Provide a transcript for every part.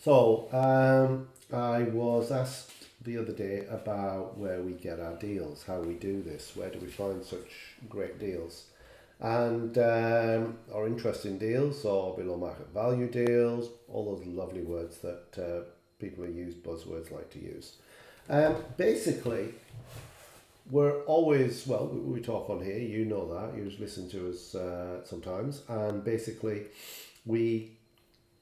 I was asked the other day about where we get our deals, how we do this, where do we find such great deals, and or interesting deals, or below market value deals, all those lovely words that people who use buzzwords like to use. Basically, we're always, well, we talk on here, you know that, you just listen to us sometimes, and basically, we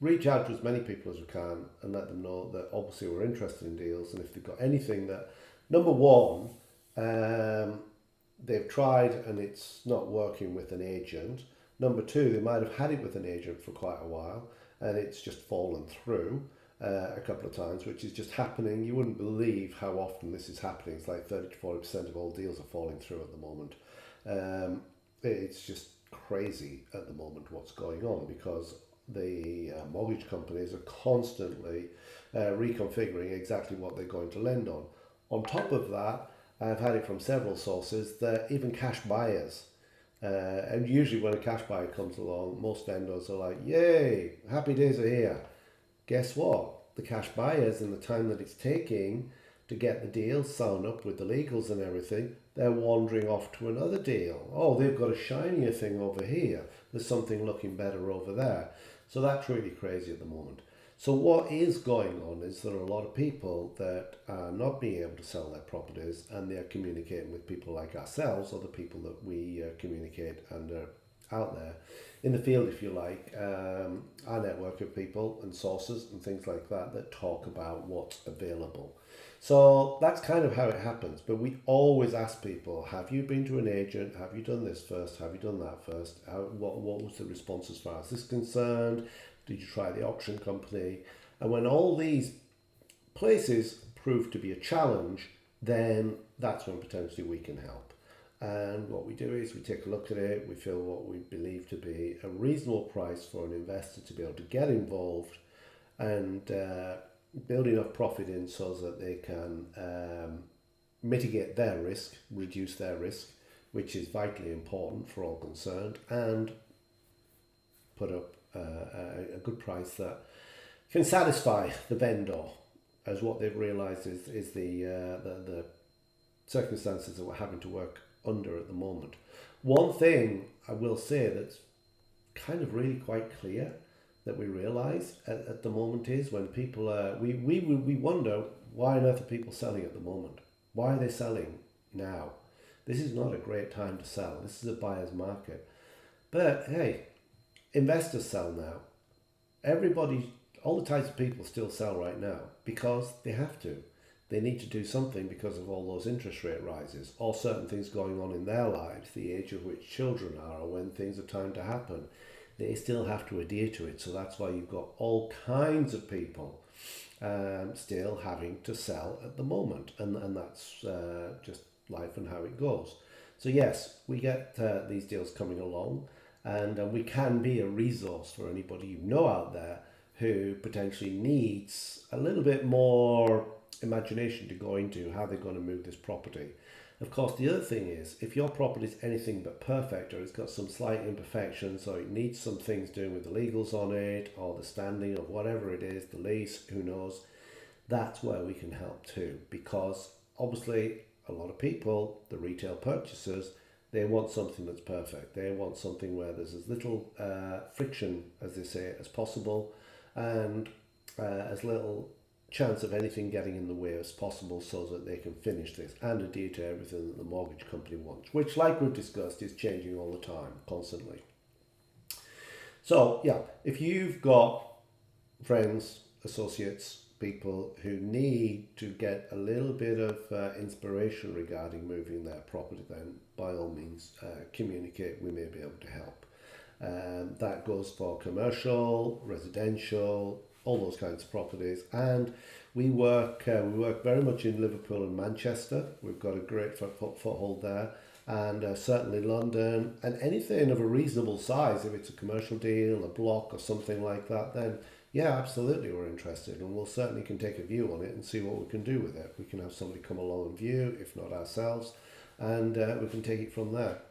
reach out to as many people as we can and let them know that obviously we're interested in deals, and if they've got anything that, number one, um, they've tried and it's not working with an agent. Number two, they might have had it with an agent for quite a while and it's just fallen through a couple of times, which is just happening. You wouldn't believe how often this is happening. It's like 30 to 40% of all deals are falling through at the moment. It's just crazy at the moment what's going on because the mortgage companies are constantly reconfiguring exactly what they're going to lend on. On top of that, I've had it from several sources that even cash buyers, and usually when a cash buyer comes along, most vendors are like, yay, happy days are here. Guess what? The cash buyers and the time that it's taking to get the deal signed up with the legals and everything, they're wandering off to another deal. Oh, they've got a shinier thing over here. There's something looking better over there. So that's really crazy at the moment. So what is going on is there are a lot of people that are not being able to sell their properties and they're communicating with people like ourselves or the people that we communicate and are out there in the field, if you like, our network of people and sources and things like that that talk about what's available. So that's kind of how it happens. But we always ask people, have you been to an agent? Have you done this first? Have you done that first? What was the response as far as this is concerned? Did you try the auction company? And when all these places prove to be a challenge, then that's when potentially we can help. And what we do is we take a look at it, we feel what we believe to be a reasonable price for an investor to be able to get involved and build enough profit in so that they can mitigate their risk, reduce their risk, which is vitally important for all concerned, and put up a good price that can satisfy the vendor, as what they've realised is the circumstances that we're having to work under at the moment. One thing I will say that's kind of really quite clear that we realise at the moment is when people we wonder why on earth are people selling at the moment? Why are they selling now? This is not a great time to sell. This is a buyer's market. But hey, investors sell now. Everybody, all the types of people still sell right now because they have to. They need to do something because of all those interest rate rises or certain things going on in their lives, the age of which children are, or when things are time to happen. They still have to adhere to it. So that's why you've got all kinds of people still having to sell at the moment. And that's just life and how it goes. So yes, we get these deals coming along and we can be a resource for anybody you know out there who potentially needs a little bit more imagination to go into how they're going to move this property. Of course, the other thing is, if your property is anything but perfect or it's got some slight imperfections or it needs some things doing with the legals on it or the standing of whatever it is, the lease, who knows, that's where we can help too. Because obviously a lot of people, the retail purchasers, they want something that's perfect. They want something where there's as little friction, as they say, as possible and as little chance of anything getting in the way as possible so that they can finish this and adhere to everything that the mortgage company wants, which, like we've discussed, is changing all the time, constantly. So, yeah, if you've got friends, associates, people who need to get a little bit of inspiration regarding moving their property, then by all means communicate. We may be able to help. That goes for commercial, residential, all those kinds of properties. And we work very much in Liverpool and Manchester. We've got a great foothold there, and certainly London. And anything of a reasonable size, if it's a commercial deal, a block, or something like that, then yeah, absolutely, we're interested, and we'll certainly can take a view on it and see what we can do with it. We can have somebody come along and view, if not ourselves, and we can take it from there.